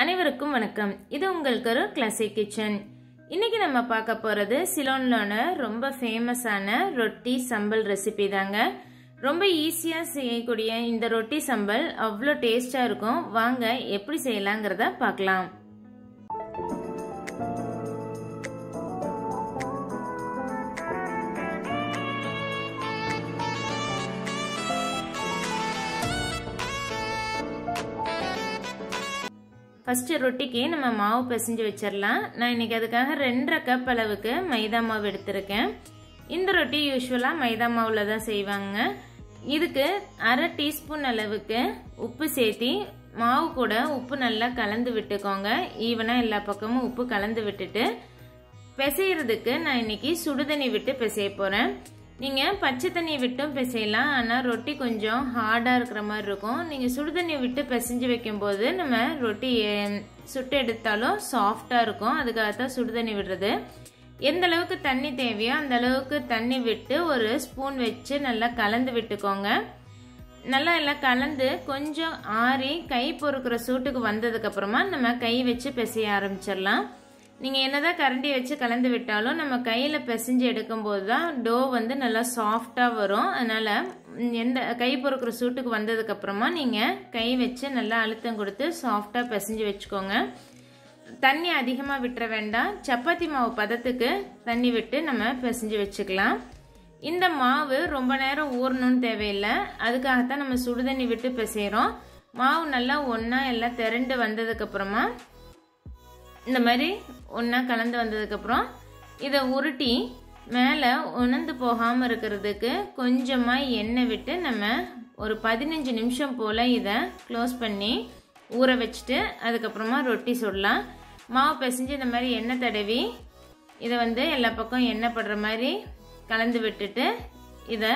அனைவருக்கும் வணக்கம். இது உங்களுக்கு ஒரு கிளாசிக் கிச்சன். இன்னைக்கு நம்ம பார்க்க போறது சிலோன்ல ரொம்ப ஃபேமஸான ரொட்டி சம்பல் ரெசிபி தாங்க. ரொம்ப ஈஸியா செய்யக்கூடிய இந்த ரொட்டி சம்பல் அவ்வளோ டேஸ்டா இருக்கும். வாங்க எப்படி செய்யலாங்கிறத பார்க்கலாம். ஃபர்ஸ்ட் ரொட்டிக்கு நம்ம மாவு பிசைஞ்சு வச்சிடலாம். நான் இன்னைக்கு அதுக்காக 2.5 கப் அளவுக்கு மைதா மாவு எடுத்திருக்கேன். இந்த ரொட்டி யூஸ்வலா மைதா மாவுல தான் செய்வாங்க. இதுக்கு 1/2 டீஸ்பூன் அளவுக்கு உப்பு சேர்த்தி மாவு கூட உப்பு நல்லா கலந்து விட்டுக்கோங்க. ஈவனா எல்லா பக்கமும் உப்பு கலந்து விட்டுட்டு பிசைறதுக்கு நான் இன்னைக்கு சுடுதண்ணி விட்டு பிசைய போறேன். நீங்க பச்சை தண்ணி விட்டும் பிசையலாம். ஆனா ரொட்டி கொஞ்சம் ஹார்டா இருக்கிற மாதிரி இருக்கும். நீங்க சுடுதண்ணி விட்டு பிசைஞ்சு வைக்கும் போது நம்ம ரொட்டி சுட்டு எடுத்தாலும் சாஃப்டா இருக்கும். அதுக்காகத்தான் சுடுதண்ணி விடுறது. எந்த அளவுக்கு தண்ணி தேவையோ அந்த அளவுக்கு தண்ணி விட்டு ஒரு ஸ்பூன் வச்சு நல்லா கலந்து விட்டுக்கோங்க. நல்லா எல்லாம் கலந்து கொஞ்சம் ஆறி கை பொறுக்கிற சூட்டுக்கு வந்ததுக்கு அப்புறமா நம்ம கை வச்சு பிசைய ஆரம்பிச்சிடலாம். நீங்கள் என்னதான் கரண்டி வச்சு கலந்து விட்டாலும் நம்ம கையில் பிசைஞ்சு எடுக்கும்போது தான் டோ வந்து நல்லா சாஃப்டாக வரும். அதனால் எந்த கை பொறுக்கிற சூட்டுக்கு வந்ததுக்கப்புறமா நீங்கள் கை வச்சு நல்லா அழுத்தம் கொடுத்து சாஃப்டாக பிசைஞ்சு வச்சுக்கோங்க. தண்ணி அதிகமாக விட்டுற வேண்டாம். சப்பாத்தி மாவு பதத்துக்கு தண்ணி விட்டு நம்ம பிசைஞ்சு வச்சுக்கலாம். இந்த மாவு ரொம்ப நேரம் ஊறணும்னு தேவையில்லை. அதுக்காகத்தான் நம்ம சுடுதண்ணி விட்டு பிசைகிறோம். மாவு நல்லா ஒன்றா எல்லாம் திரண்டு வந்ததுக்கப்புறமா இந்த மாதிரி ஒன்றா கலந்து வந்ததுக்கப்புறம் இதை உருட்டி மேலே உணர்ந்து போகாமல் இருக்கிறதுக்கு கொஞ்சமாக எண்ணெய் விட்டு நம்ம ஒரு 15 நிமிஷம் போல் இதை க்ளோஸ் பண்ணி ஊற வச்சுட்டு அதுக்கப்புறமா ரொட்டி சுடலாம். மாவு பிசைஞ்சு இந்த மாதிரி எண்ணெய் தடவி இதை வந்து எல்லா பக்கம் எண்ணெய் படுற மாதிரி கலந்து விட்டுட்டு இதை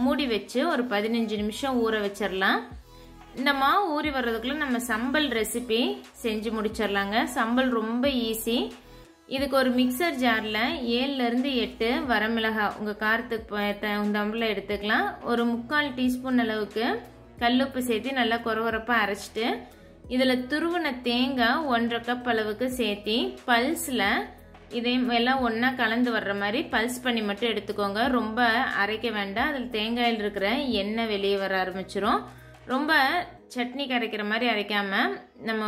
மூடி வச்சு ஒரு 15 நிமிஷம் ஊற வச்சிடலாம். இந்த மாவு ஊறி வர்றதுக்குள்ள நம்ம சம்பல் ரெசிபி செஞ்சு முடிச்சிடலாங்க. சம்பல் ரொம்ப ஈஸி. இதுக்கு ஒரு மிக்சர் ஜாரில் 7லேருந்து 8 வரமிளகாய் உங்கள் காரத்துக்கு தகுந்தாம்புல எடுத்துக்கலாம். ஒரு 3/4 டீஸ்பூன் அளவுக்கு கல்லுப்பு சேர்த்து நல்லா கொரகொரப்பாக அரைச்சிட்டு இதில் துருவின தேங்காய் 1.5 கப் அளவுக்கு சேர்த்தி பல்ஸில் இதையும் எல்லாம் ஒன்றா கலந்து வர்ற மாதிரி பல்ஸ் பண்ணி மட்டும் எடுத்துக்கோங்க. ரொம்ப அரைக்க வேண்டாம். அதில் தேங்காயில் இருக்கிற எண்ணெய் வெளியே வர ஆரம்பிச்சிரும். ரொம்ப சட்னி கரைக்கிற மாதிரி அரைக்காம நம்ம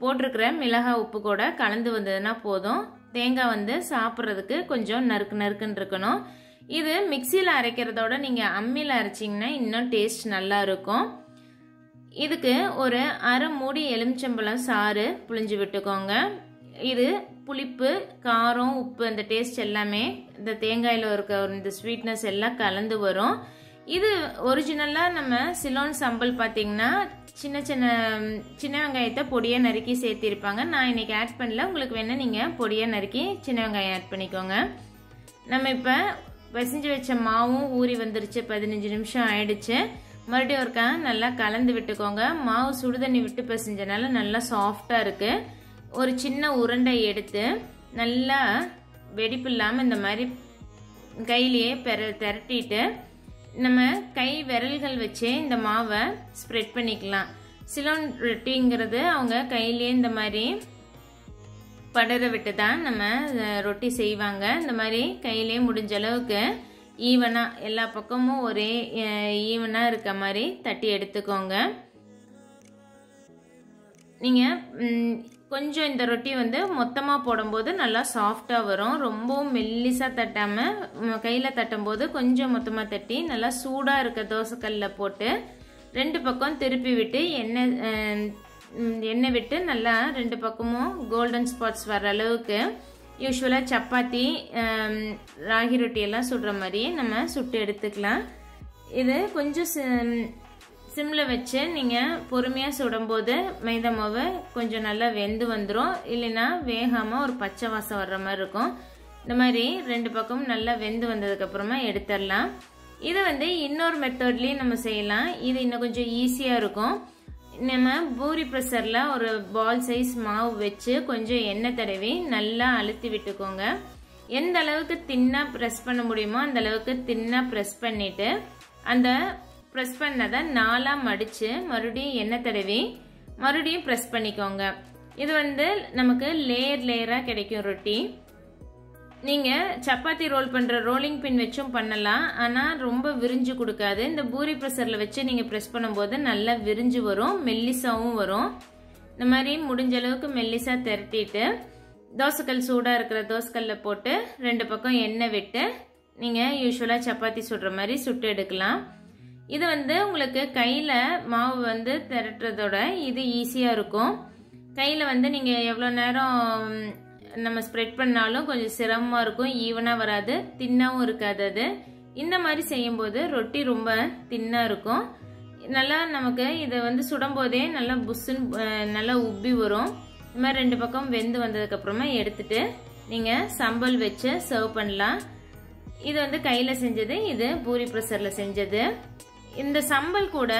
போட்டிருக்கிற மிளகாய் உப்பு கூட கலந்து வந்ததுன்னா போதும். தேங்காய் வந்து சாப்பிட்றதுக்கு கொஞ்சம் நறுக்கு நறுக்குன்னு இருக்கணும். இது மிக்சியில் அரைக்கிறதோட நீங்கள் அம்மியில் அரைச்சிங்கன்னா இன்னும் டேஸ்ட் நல்லா இருக்கும். இதுக்கு ஒரு 1/2 மூடி எலுமிச்சம்பழம் சாறு புழிஞ்சு விட்டுக்கோங்க. இது புளிப்பு, காரம், உப்பு அந்த டேஸ்ட் எல்லாமே இந்த தேங்காயில் இருக்க இந்த ஸ்வீட்னஸ் எல்லாம் கலந்து வரும். இது ஒரிஜினலாக நம்ம சிலோன் சம்பல் பார்த்தீங்கன்னா சின்ன வெங்காயத்தை பொடியாக நறுக்கி சேர்த்திருப்பாங்க. நான் இன்னைக்கு ஆட் பண்ணல. உங்களுக்கு வேணால் நீங்கள் பொடியாக நறுக்கி சின்ன வெங்காயம் ஆட் பண்ணிக்கோங்க. நம்ம இப்போ பிசைஞ்சு வச்ச மாவும் ஊறி வந்துருச்சு. 15 நிமிஷம் ஆயிடுச்சு. மறுபடியும் ஒருக்கா நல்லா கலந்து விட்டுக்கோங்க. மாவு சுடுதண்ணி விட்டு பிசைஞ்சனால நல்லா சாஃப்டாக இருக்குது. ஒரு சின்ன உருண்டை எடுத்து நல்லா வெடிப்பு இல்லாமல் இந்த மாதிரி கையிலேயே திரட்டிட்டு நம்ம கை விரல்கள் வச்சே இந்த மாவை ஸ்ப்ரெட் பண்ணிக்கலாம். சிலோன் ரொட்டிங்கிறது அவங்க கையிலேயே இந்த மாதிரி படர விட்டு தான் நம்ம ரொட்டி செய்வாங்க. இந்த மாதிரி கையிலேயே முடிஞ்ச அளவுக்கு ஈவனாக எல்லா பக்கமும் ஒரே ஈவனாக இருக்க மாதிரி தட்டி எடுத்துக்கோங்க. நீங்கள் கொஞ்சம் இந்த ரொட்டி வந்து மொத்தமாக போடும்போது நல்லா சாஃப்டாக வரும். ரொம்பவும் மெல்லிசாக தட்டாமல் கையில் தட்டும்போது கொஞ்சம் மொத்தமாக தட்டி நல்லா சூடாக இருக்க தோசைக்கல்லில் போட்டு 2 பக்கம் திருப்பி விட்டு எண்ணெய் விட்டு நல்லா 2 பக்கமும் கோல்டன் ஸ்பாட்ஸ் வர அளவுக்கு யூஸ்வலாக சப்பாத்தி ராகி ரொட்டியெல்லாம் சுடுற மாதிரியே நம்ம சுட்டு எடுத்துக்கலாம். இது கொஞ்சம் சிம்மில் வச்சு நீங்கள் பொறுமையாக சுடும்போது மைதா மாவு கொஞ்சம் நல்லா வெந்து வந்துடும். இல்லைன்னா வேகாமல் ஒரு பச்சை வாசம் வர்ற மாதிரி இருக்கும். இந்த மாதிரி 2 பக்கமும் நல்லா வெந்து வந்ததுக்கப்புறமா எடுத்துடலாம். இதை வந்து இன்னொரு மெத்தட்லேயும் நம்ம செய்யலாம். இது இன்னும் கொஞ்சம் ஈஸியாக இருக்கும். நம்ம பூரி ப்ரெஷரில் ஒரு பால் சைஸ் மாவு வச்சு கொஞ்சம் எண்ணெய் தடவி நல்லா அழுத்தி விட்டுக்கோங்க. எந்த அளவுக்கு தின்னாக ப்ரெஸ் பண்ண முடியுமோ அந்த அளவுக்கு தின்னாக ப்ரெஸ் பண்ணிவிட்டு அந்த ப்ரெஸ் பண்ணதை 4ஆக மடித்து மறுபடியும் எண்ணெய் தடவி மறுபடியும் ப்ரெஸ் பண்ணிக்கோங்க. இது வந்து நமக்கு லேயராக கிடைக்கும் ரொட்டி. நீங்கள் சப்பாத்தி ரோல் பண்ணுற ரோலிங் பின் வச்சும் பண்ணலாம், ஆனால் ரொம்ப விரிஞ்சு கொடுக்காது. இந்த பூரி ப்ரெஷரில் வச்சு நீங்கள் ப்ரெஸ் பண்ணும்போது நல்லா விரிஞ்சு வரும், மெல்லிசாவும் வரும். இந்த மாதிரி முடிஞ்ச அளவுக்கு மெல்லிசாக திரட்டிட்டு தோசைக்கல் சூடாக இருக்கிற தோசைக்கல்ல போட்டு 2 பக்கம் எண்ணெய் விட்டு நீங்கள் யூஸ்வலாக சப்பாத்தி சுடுற மாதிரி சுட்டு எடுக்கலாம். இது வந்து உங்களுக்கு கையில் மாவு வந்து திரட்டுறதோட இது ஈஸியாக இருக்கும். கையில் வந்து நீங்கள் எவ்வளோ நேரம் நம்ம ஸ்ப்ரெட் பண்ணாலும் கொஞ்சம் சிரமமாக இருக்கும், ஈவனாக வராது, தின்னாகவும் இருக்காது. அது இந்த மாதிரி செய்யும்போது ரொட்டி ரொம்ப தின்னாக இருக்கும். நல்லா நமக்கு இதை வந்து சுடும்போதே நல்லா புஷ்ஷுன்னு நல்லா உப்பி வரும். இந்த மாதிரி 2 பக்கம் வெந்து வந்ததுக்கப்புறமா எடுத்துட்டு நீங்கள் சம்பல் வச்சு சர்வ் பண்ணலாம். இது வந்து கையில் செஞ்சது, இது பூரி ப்ரெஷரில் செஞ்சது. இந்த சம்பல் கூட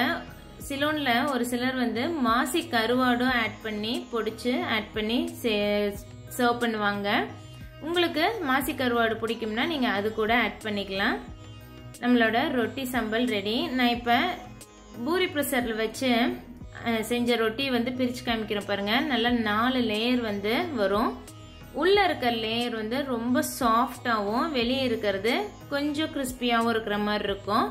சிலோனில் ஒரு சிலர் வந்து மாசி கருவாடும் ஆட் பண்ணி பொடிச்சு ஆட் பண்ணி சர்வ் பண்ணுவாங்க. உங்களுக்கு மாசி கருவாடு பிடிக்கும்னா நீங்கள் அது கூட ஆட் பண்ணிக்கலாம். நம்மளோட ரொட்டி சம்பல் ரெடி. நான் இப்போ பூரி ப்ரெஷரில் வச்சு செஞ்ச ரொட்டி வந்து பிரித்து காமிக்கிறேன் பாருங்கள். நல்லா 4 லேயர் வந்து வரும். உள்ளே இருக்கிற லேயர் வந்து ரொம்ப சாஃப்டாகவும் வெளியே இருக்கிறது கொஞ்சம் கிறிஸ்பியாகவும் இருக்கிற மாதிரி இருக்கும்.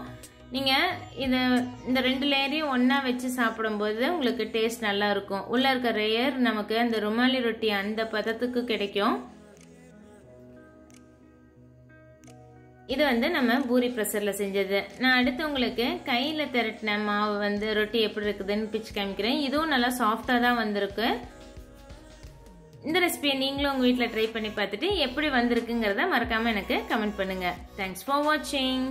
நீங்கள் இந்த 2 லேயரையும் ஒன்றா வச்சு சாப்பிடும்போது உங்களுக்கு டேஸ்ட் நல்லா இருக்கும். உள்ளே இருக்க லேயர் நமக்கு அந்த ருமாலி ரொட்டி அந்த பதத்துக்கு கிடைக்கும். இது வந்து நம்ம பூரி ப்ரெஷரில் செஞ்சது. நான் அடுத்து உங்களுக்கு கையில் திரட்டின மாவு வந்து ரொட்டி எப்படி இருக்குதுன்னு பிச்சு காமிக்கிறேன். இதுவும் நல்லா சாஃப்டாக தான் வந்திருக்கு. இந்த ரெசிபியை நீங்களும் உங்கள் வீட்டில் ட்ரை பண்ணி பார்த்துட்டு எப்படி வந்திருக்குங்கிறத மறக்காமல் எனக்கு கமெண்ட் பண்ணுங்கள். தேங்க்ஸ் ஃபார் வாட்சிங்.